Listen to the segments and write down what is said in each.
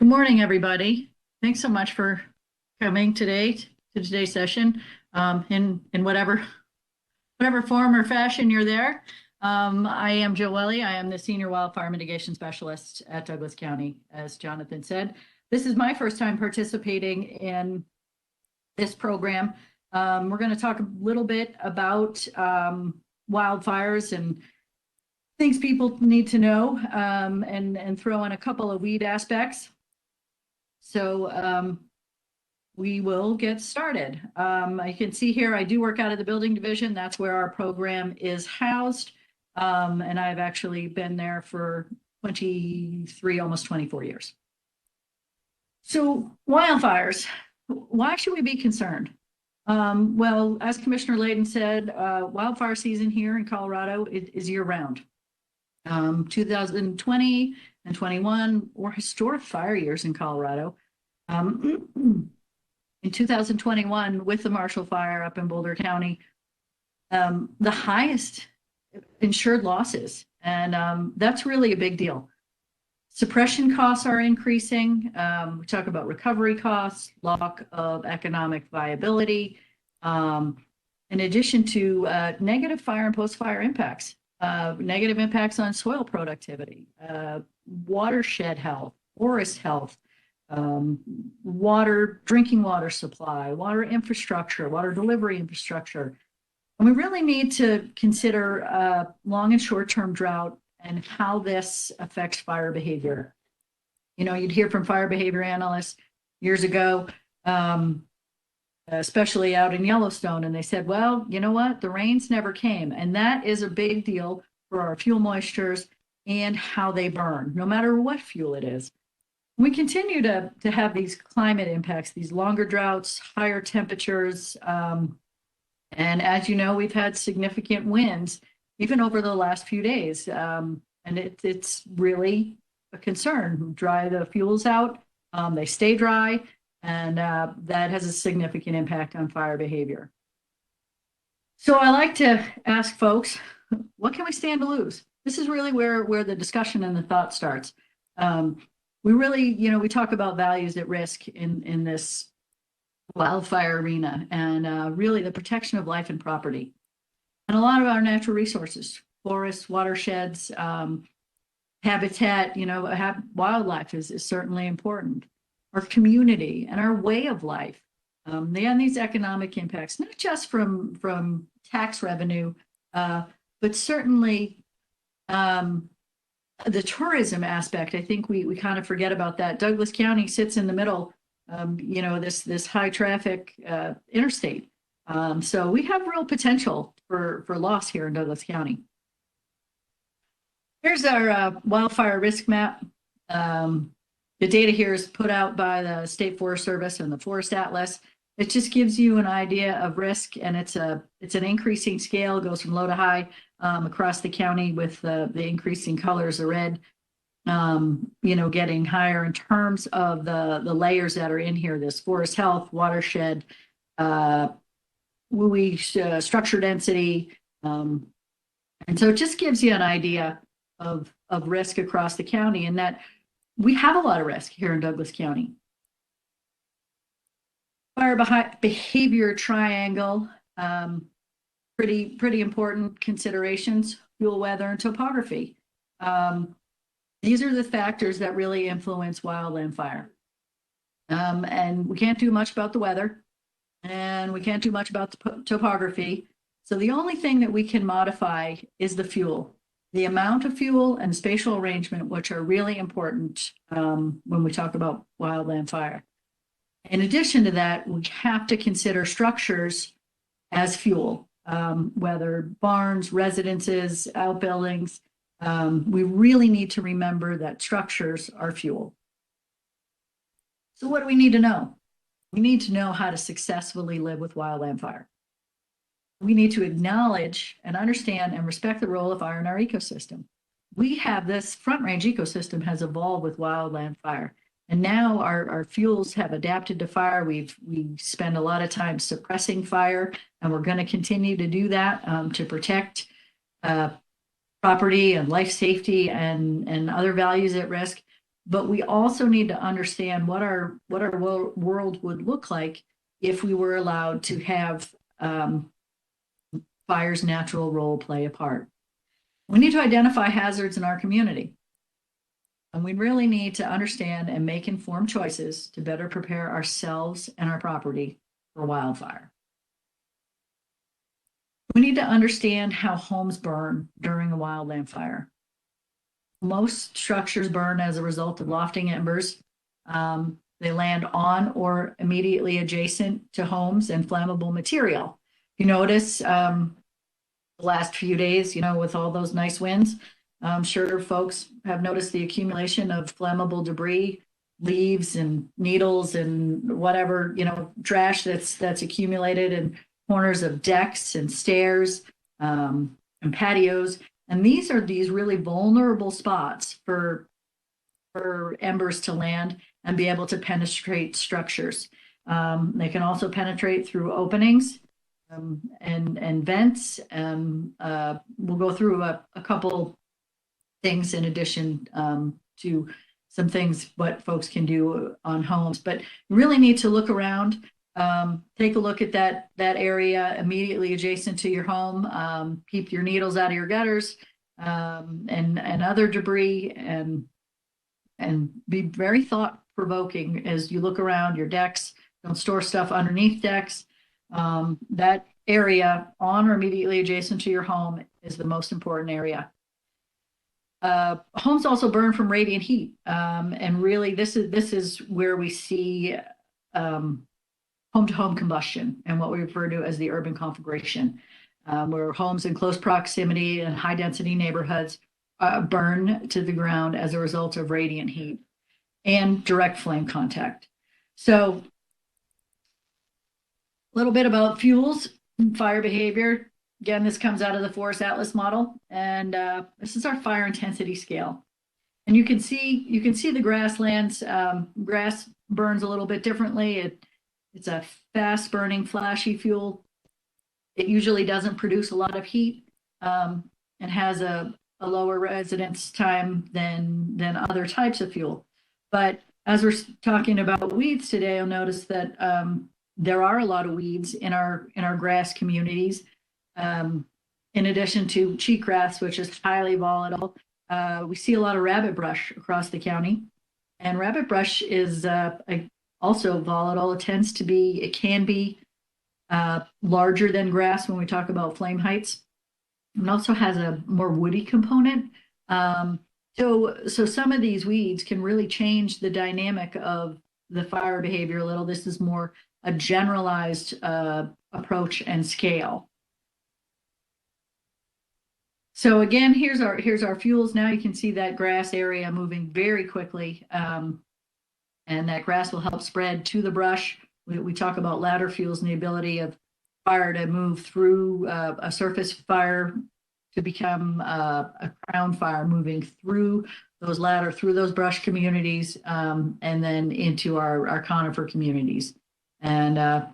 Good morning, everybody. Thanks so much for coming today to today's session in whatever form or fashion you're there. I am Welle. I am the Senior Wildfire Mitigation Specialist at Douglas County, as Jonathan said. This is my first time participating in this program. We're going to talk a little bit about wildfires and things people need to know, and throw in a couple of weed aspects. So we will get started. I can see here I do work out of the building division. That's where our program is housed. And I've actually been there for 23, almost 24 years. So wildfires, why should we be concerned? Well, as Commissioner Layden said, wildfire season here in Colorado is year round. 2020 and 21 were historic fire years in Colorado. In 2021, with the Marshall Fire up in Boulder County, the highest insured losses, and that's really a big deal. Suppression costs are increasing. We talk about recovery costs, lack of economic viability, in addition to negative fire and post-fire impacts. Negative impacts on soil productivity, watershed health, forest health, drinking water supply, water infrastructure, water delivery infrastructure. And we really need to consider long and short-term drought and how this affects fire behavior. You know, you'd hear from fire behavior analysts years ago, especially out in Yellowstone, and they said, well, you know what, the rains never came. And that is a big deal for our fuel moistures and how they burn, no matter what fuel it is. We continue to have these climate impacts, these longer droughts, higher temperatures. And as you know, we've had significant winds even over the last few days. And it's really a concern. Dry the fuels out, they stay dry, and that has a significant impact on fire behavior. So I like to ask folks, what can we stand to lose? This is really where the discussion and the thought starts. We really, we talk about values at risk in this wildfire arena, and really the protection of life and property. And a lot of our natural resources, forests, watersheds, habitat, wildlife is certainly important. Our community and our way of life. They have these economic impacts, not just from tax revenue, but certainly the tourism aspect. I think we kind of forget about that. Douglas County sits in the middle, this high traffic interstate. So we have real potential for loss here in Douglas County. Here's our wildfire risk map. The data here is put out by the State Forest Service and the Forest Atlas. It just gives you an idea of risk, and it's an increasing scale. It goes from low to high across the county, with the increasing colors, the red, getting higher in terms of the layers that are in here. This forest health, watershed, structure density, and so it just gives you an idea of risk across the county, and that we have a lot of risk here in Douglas County. Fire behavior triangle, pretty important considerations: fuel, weather, and topography. These are the factors that really influence wildland fire. And we can't do much about the weather, and we can't do much about the topography. So the only thing that we can modify is the fuel. The amount of fuel and spatial arrangement, which are really important when we talk about wildland fire. In addition to that, we have to consider structures as fuel, whether barns, residences, outbuildings. We really need to remember that structures are fuel. So what do we need to know? We need to know how to successfully live with wildland fire. We need to acknowledge and understand and respect the role of fire in our ecosystem. We have this Front Range ecosystem has evolved with wildland fire. And now our fuels have adapted to fire. We spend a lot of time suppressing fire, and we're going to continue to do that to protect property and life safety and other values at risk. but we also need to understand what our world would look like if we were allowed to have fire's natural role play a part. We need to identify hazards in our community. And we really need to understand and make informed choices to better prepare ourselves and our property for wildfire. We need to understand how homes burn during a wildland fire. Most structures burn as a result of lofting embers. They land on or immediately adjacent to homes and flammable material. If you notice, the last few days, with all those nice winds, I'm sure folks have noticed the accumulation of flammable debris, leaves and needles and whatever, trash that's accumulated in corners of decks and stairs and patios. And these are these really vulnerable spots for embers to land and be able to penetrate structures. They can also penetrate through openings and vents. We'll go through a couple things in addition to some things what folks can do on homes, but you really need to look around. Take a look at that area immediately adjacent to your home. Keep your needles out of your gutters and other debris, and be very thought-provoking as you look around your decks. Don't store stuff underneath decks. That area on or immediately adjacent to your home is the most important area. Homes also burn from radiant heat, and really this is where we see home-to-home combustion and what we refer to as the urban conflagration, where homes in close proximity and high-density neighborhoods burn to the ground as a result of radiant heat and direct flame contact. So, a little bit about fuels and fire behavior. Again, this comes out of the Forest Atlas model, and this is our fire intensity scale. And you can see the grasslands. Grass burns a little bit differently. It's a fast-burning, flashy fuel. It usually doesn't produce a lot of heat and has a lower residence time than other types of fuel. But as we're talking about weeds today, you'll notice that there are a lot of weeds in our grass communities. In addition to cheatgrass, which is highly volatile, we see a lot of rabbit brush across the county. And rabbit brush is also volatile. It can be larger than grass when we talk about flame heights. It also has a more woody component. So some of these weeds can really change the dynamic of the fire behavior a little. This is more a generalized approach and scale. So again, here's our fuels. Now you can see that grass area moving very quickly, and that grass will help spread to the brush. We talk about ladder fuels and the ability of fire to move through a surface fire to become a crown fire, moving through those brush communities, and then into our conifer communities. And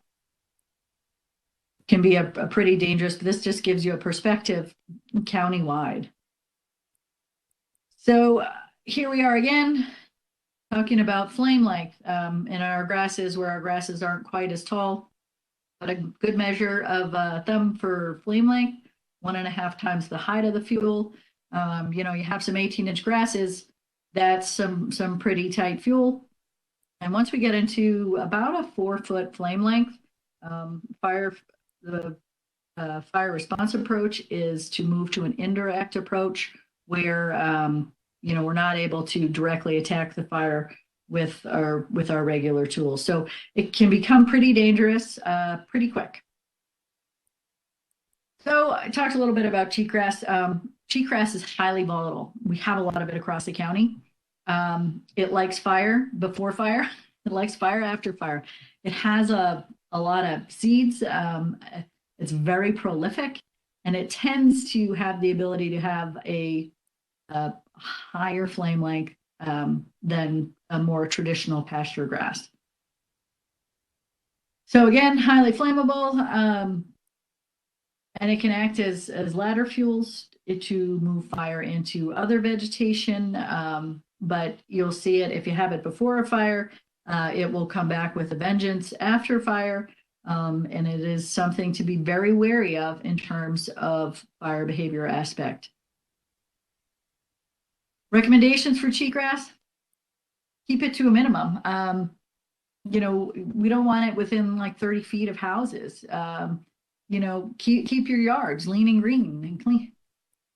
can be a pretty dangerous, but this just gives you a perspective countywide. So here we are again, talking about flame length in our grasses, where our grasses aren't quite as tall, but a good measure of thumb for flame length, 1.5 times the height of the fuel. You have some 18-inch grasses, that's some pretty tight fuel. And once we get into about a 4-foot flame length, the fire response approach is to move to an indirect approach where we're not able to directly attack the fire with our regular tools. So it can become pretty dangerous pretty quick. So I talked a little bit about cheatgrass. Cheatgrass is highly volatile. We have a lot of it across the county. It likes fire before fire. It likes fire after fire. It has a lot of seeds. It's very prolific, and it tends to have the ability to have a higher flame length than a more traditional pasture grass. So again, highly flammable, and it can act as ladder fuels it to move fire into other vegetation, but you'll see it if you have it before a fire. It will come back with a vengeance after fire, and it is something to be very wary of in terms of fire behavior aspect. Recommendations for cheatgrass: keep it to a minimum. We don't want it within like 30 feet of houses. Keep your yards lean and green and clean.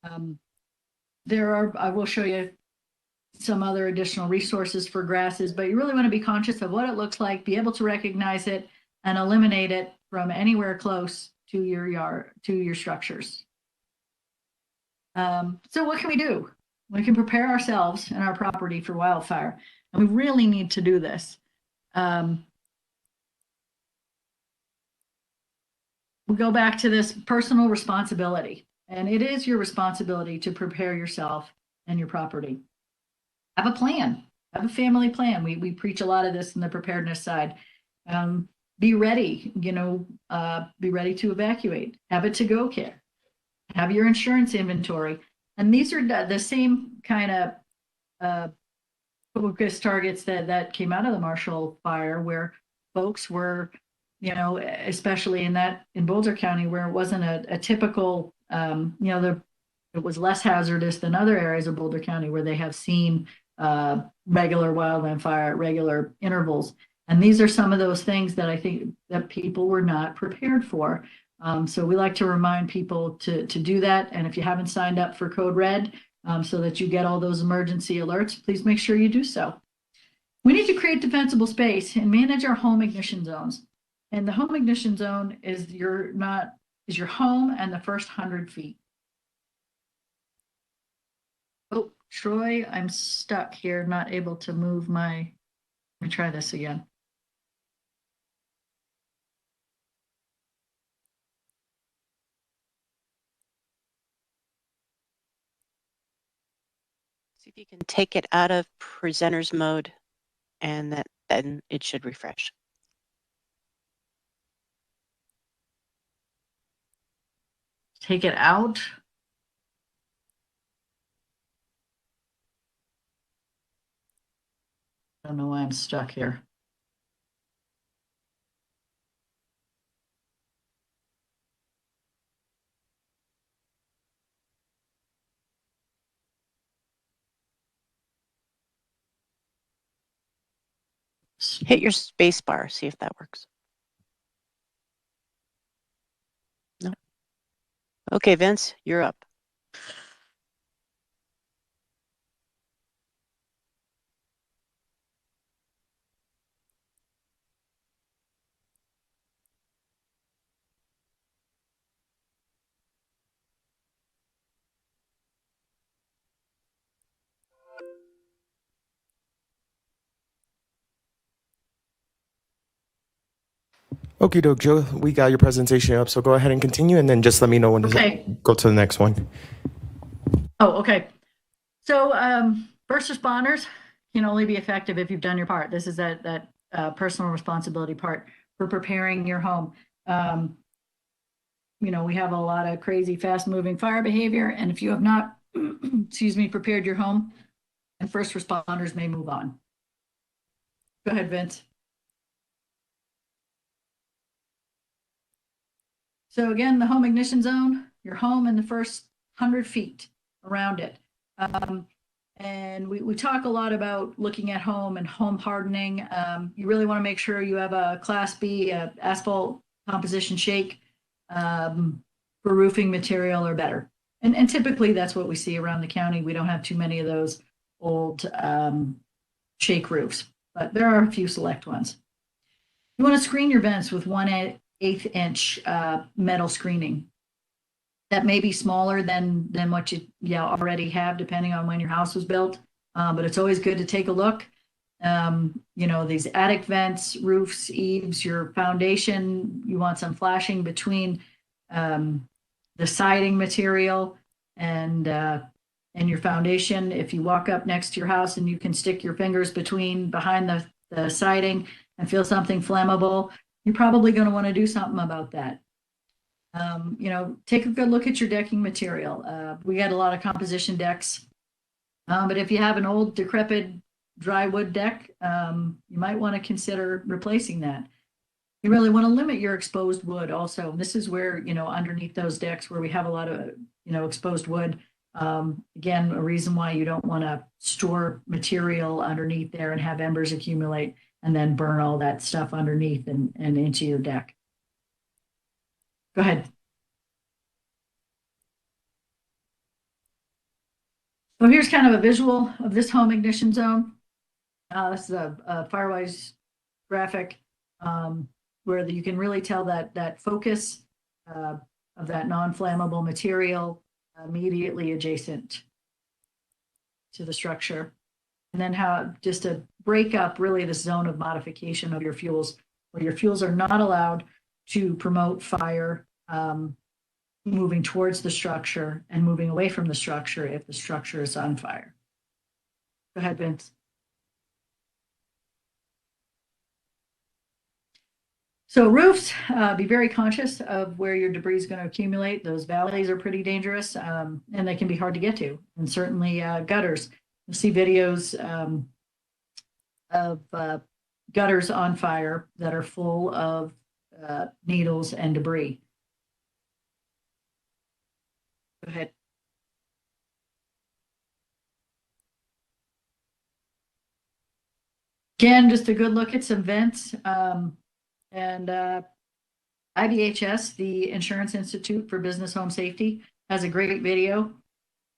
I will show you some other additional resources for grasses, but you really want to be conscious of what it looks like, be able to recognize it, and eliminate it from anywhere close to your yard, to your structures. So what can we do? We can prepare ourselves and our property for wildfire, and we really need to do this. We go back to this personal responsibility, and it is your responsibility to prepare yourself and your property. Have a plan, have a family plan. We preach a lot of this in the preparedness side. Be ready, be ready to evacuate, have a to-go kit, have your insurance inventory. And these are the same kind of focus targets that came out of the Marshall Fire, where folks were, especially in Boulder County, where it wasn't a typical, it was less hazardous than other areas of Boulder County where they have seen regular wildland fire at regular intervals. And these are some of those things that I think that people were not prepared for. So we like to remind people to do that. And if you haven't signed up for Code Red so that you get all those emergency alerts, please make sure you do so. We need to create defensible space and manage our home ignition zones. And the home ignition zone is your home and the first 100 feet. Oh, Troy, I'm stuck here, not able to move let me try this again. See if you can take it out of presenter's mode, and then it should refresh. Take it out. I don't know why I'm stuck here. Hit your space bar, see if that works. No. Okay, Vince, you're up. Okie doke, Joe. We got your presentation up, so go ahead and continue, and then just let me know when to go to the next one. Oh, okay. So first responders can only be effective if you've done your part. This is that personal responsibility part for preparing your home. We have a lot of crazy, fast-moving fire behavior, and if you have not, prepared your home, and first responders may move on. Go ahead, Vince. So again, the home ignition zone, your home and the first 100 feet around it. And we talk a lot about looking at home and home hardening. You really want to make sure you have a Class B asphalt composition shake for roofing material or better. And typically that's what we see around the county. We don't have too many of those old shake roofs, but there are a few select ones. You want to screen your vents with 1/8 inch metal screening. That may be smaller than what you already have, depending on when your house was built. But it's always good to take a look. These attic vents, roofs, eaves, your foundation, you want some flashing between the siding material and your foundation. If you walk up next to your house and you can stick your fingers behind the siding and feel something flammable, you're probably going to want to do something about that. Take a good look at your decking material. We got a lot of composition decks, but if you have an old decrepit dry wood deck, you might want to consider replacing that. You really want to limit your exposed wood also. This is where, underneath those decks where we have a lot of, exposed wood. Again, a reason why you don't want to store material underneath there and have embers accumulate and then burn all that stuff underneath and into your deck. Go ahead. So here's kind of a visual of this home ignition zone. This is a Firewise graphic where you can really tell that focus of that non-flammable material immediately adjacent to the structure. And then how just to break up really the zone of modification of your fuels, where your fuels are not allowed to promote fire moving towards the structure and moving away from the structure if the structure is on fire. Go ahead, Vince. So roofs, be very conscious of where your debris is going to accumulate. Those valleys are pretty dangerous and they can be hard to get to. And certainly gutters. You'll see videos of gutters on fire that are full of needles and debris. Go ahead. Again, just a good look at some vents. And IBHS, the Insurance Institute for Business Home Safety, has a great video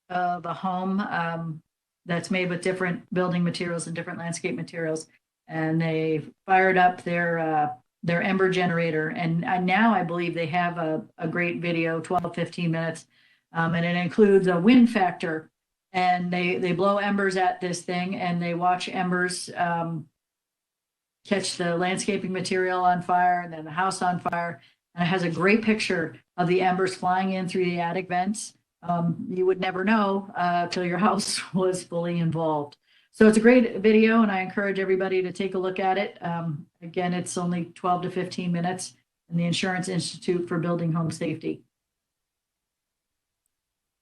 of a home that's made with different building materials and different landscape materials. And they fired up their ember generator. And now I believe they have a great video, 12, 15 minutes. And it includes a wind factor. And they blow embers at this thing and they watch embers catch the landscaping material on fire and then the house on fire. And it has a great picture of the embers flying in through the attic vents. You would never know till your house was fully involved. So it's a great video and I encourage everybody to take a look at it. Again, it's only 12 to 15 minutes in the Insurance Institute for Building Home Safety.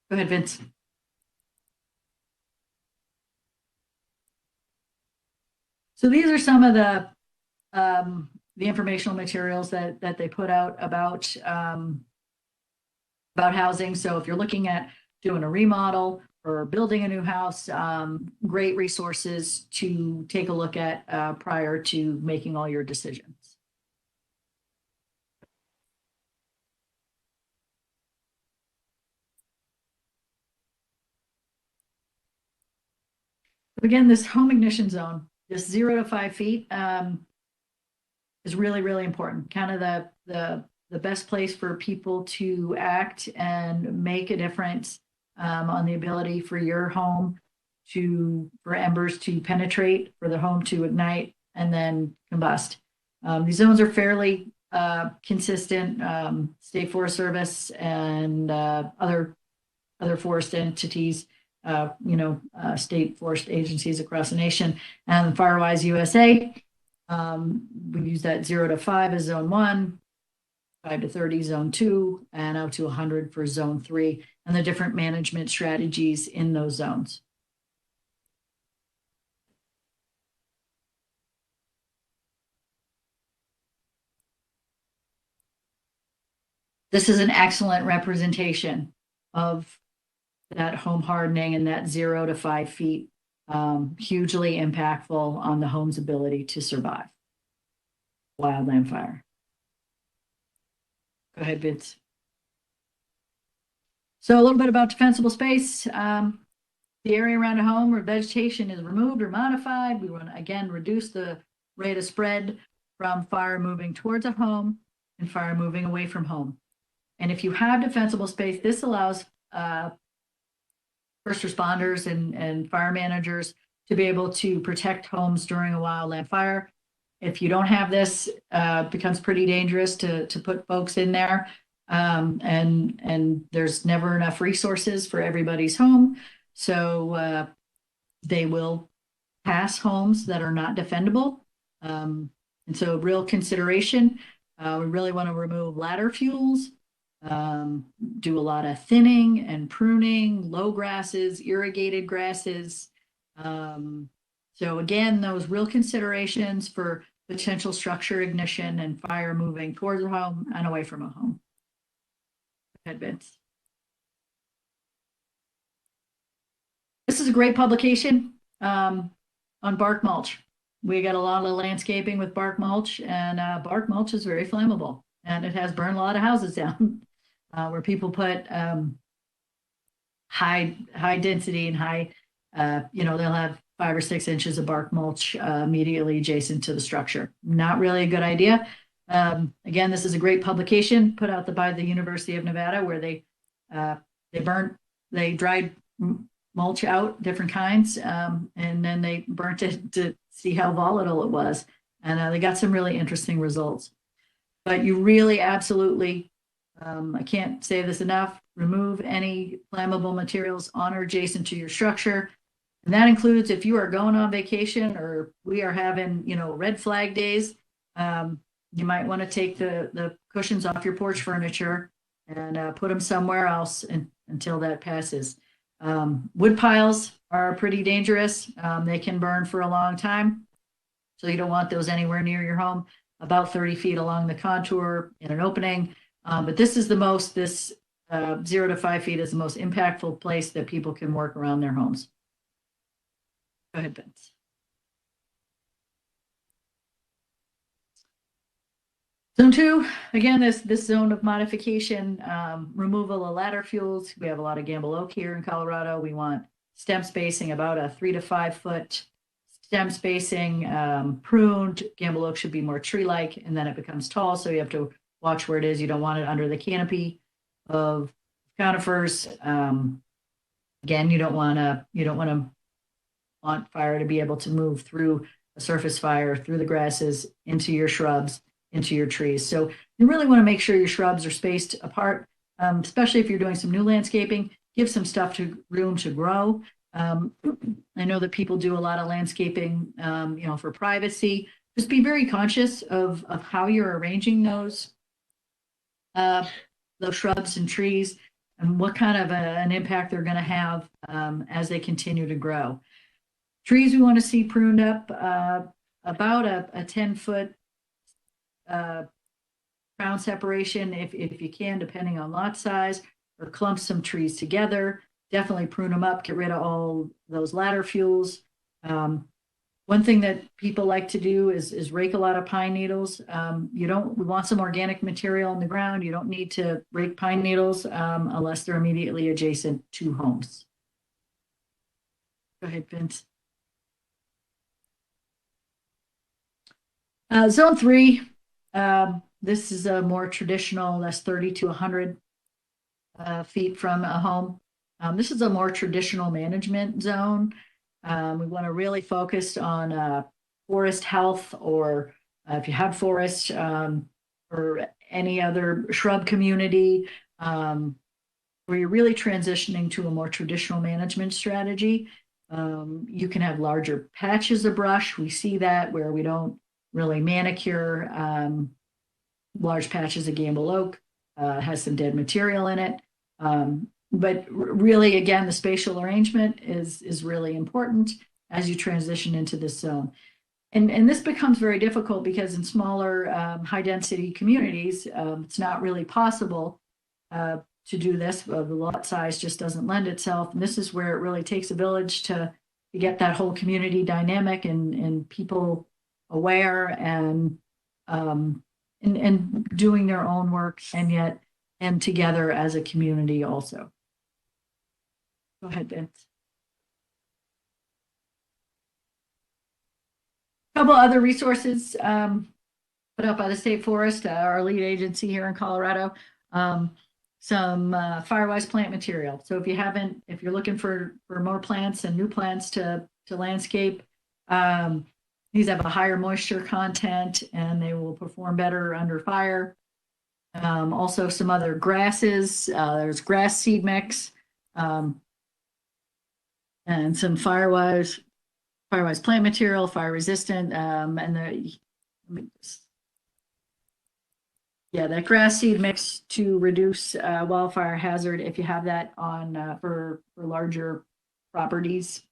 Go ahead, Vince. So these are some of the informational materials that they put out about housing. So if you're looking at doing a remodel or building a new house, great resources to take a look at prior to making all your decisions. Again, this home ignition zone, this 0 to 5 feet is really, really important. Kind of the best place for people to act and make a difference on the ability for your home for embers to penetrate, for the home to ignite and then combust. These zones are fairly consistent. State Forest Service and other forest entities, state forest agencies across the nation, and Firewise USA. We use that 0 to 5 as zone 1, 5 to 30 zone 2, and out to 100 for zone 3, and the different management strategies in those zones. This is an excellent representation of that home hardening and that 0 to 5 feet, hugely impactful on the home's ability to survive wildland fire. Go ahead, Vince. So a little bit about defensible space. The area around a home where vegetation is removed or modified, we want to again reduce the rate of spread from fire moving towards a home and fire moving away from home. And if you have defensible space, this allows first responders and fire managers to be able to protect homes during a wildland fire. If you don't have this, it becomes pretty dangerous to put folks in there. And there's never enough resources for everybody's home. So they will pass homes that are not defendable. And so real consideration, we really want to remove ladder fuels, do a lot of thinning and pruning, low grasses, irrigated grasses. So again, those real considerations for potential structure ignition and fire moving towards a home and away from a home. Go ahead, Vince. This is a great publication on bark mulch. We got a lot of landscaping with bark mulch, and bark mulch is very flammable, and it has burned a lot of houses down where people put high density and high, they'll have 5 or 6 inches of bark mulch immediately adjacent to the structure. Not really a good idea. Again, this is a great publication put out by the University of Nevada, where they dried mulch out, different kinds, and then they burnt it to see how volatile it was. And they got some really interesting results. But you really absolutely, I can't say this enough, remove any flammable materials on or adjacent to your structure. And that includes if you are going on vacation or we are having, red flag days, you might want to take the cushions off your porch furniture and put them somewhere else until that passes. Wood piles are pretty dangerous. They can burn for a long time. So you don't want those anywhere near your home, about 30 feet along the contour in an opening. But this is 0 to 5 feet is the most impactful place that people can work around their homes. Go ahead, Vince. Zone 2, again, this zone of modification, removal of ladder fuels. We have a lot of gamble oak here in Colorado. We want stem spacing, about a 3 to 5 foot stem spacing, pruned. Gamble oak should be more tree-like, and then it becomes tall, so you have to watch where it is. You don't want it under the canopy of conifers. Again, you don't want fire to be able to move through a surface fire, through the grasses, into your shrubs, into your trees. So you really want to make sure your shrubs are spaced apart, especially if you're doing some new landscaping. Give some stuff room to grow. I know that people do a lot of landscaping, for privacy. Just be very conscious of how you're arranging those shrubs and trees and what kind of an impact they're going to have as they continue to grow. Trees we want to see pruned up about a 10-foot crown separation if you can, depending on lot size, or clump some trees together. Definitely prune them up, get rid of all those ladder fuels. One thing that people like to do is rake a lot of pine needles. We want some organic material in the ground. You don't need to rake pine needles unless they're immediately adjacent to homes. Go ahead, Vince. Zone 3, this is a more traditional, that's 30 to 100 feet from a home. This is a more traditional management zone. We want to really focus on forest health, or if you have forest or any other shrub community, where you're really transitioning to a more traditional management strategy. You can have larger patches of brush. We see that where we don't really manicure large patches of gamble oak, has some dead material in it. But really, again, the spatial arrangement is really important as you transition into this zone. And this becomes very difficult because in smaller high density communities, it's not really possible to do this. The lot size just doesn't lend itself. And this is where it really takes a village to get that whole community dynamic and people aware and doing their own work and together as a community also. Go ahead, Vince. A couple other resources put out by the State Forest, our lead agency here in Colorado. Some Firewise plant material. So if you're looking for more plants and new plants to landscape, these have a higher moisture content and they will perform better under fire. Also some other grasses, there's grass seed mix, and some Firewise plant material, fire resistant, and Yeah, that grass seed mix to reduce wildfire hazard, if you have that on for larger properties.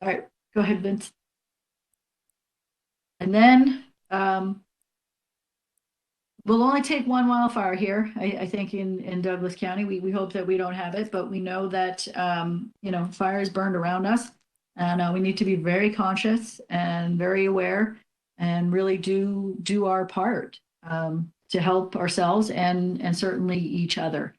All right, go ahead, Vince. And then we'll only take one wildfire here, I think, in Douglas County. We hope that we don't have it, but we know that, fires burned around us. And we need to be very conscious and very aware and really do our part to help ourselves and certainly each other.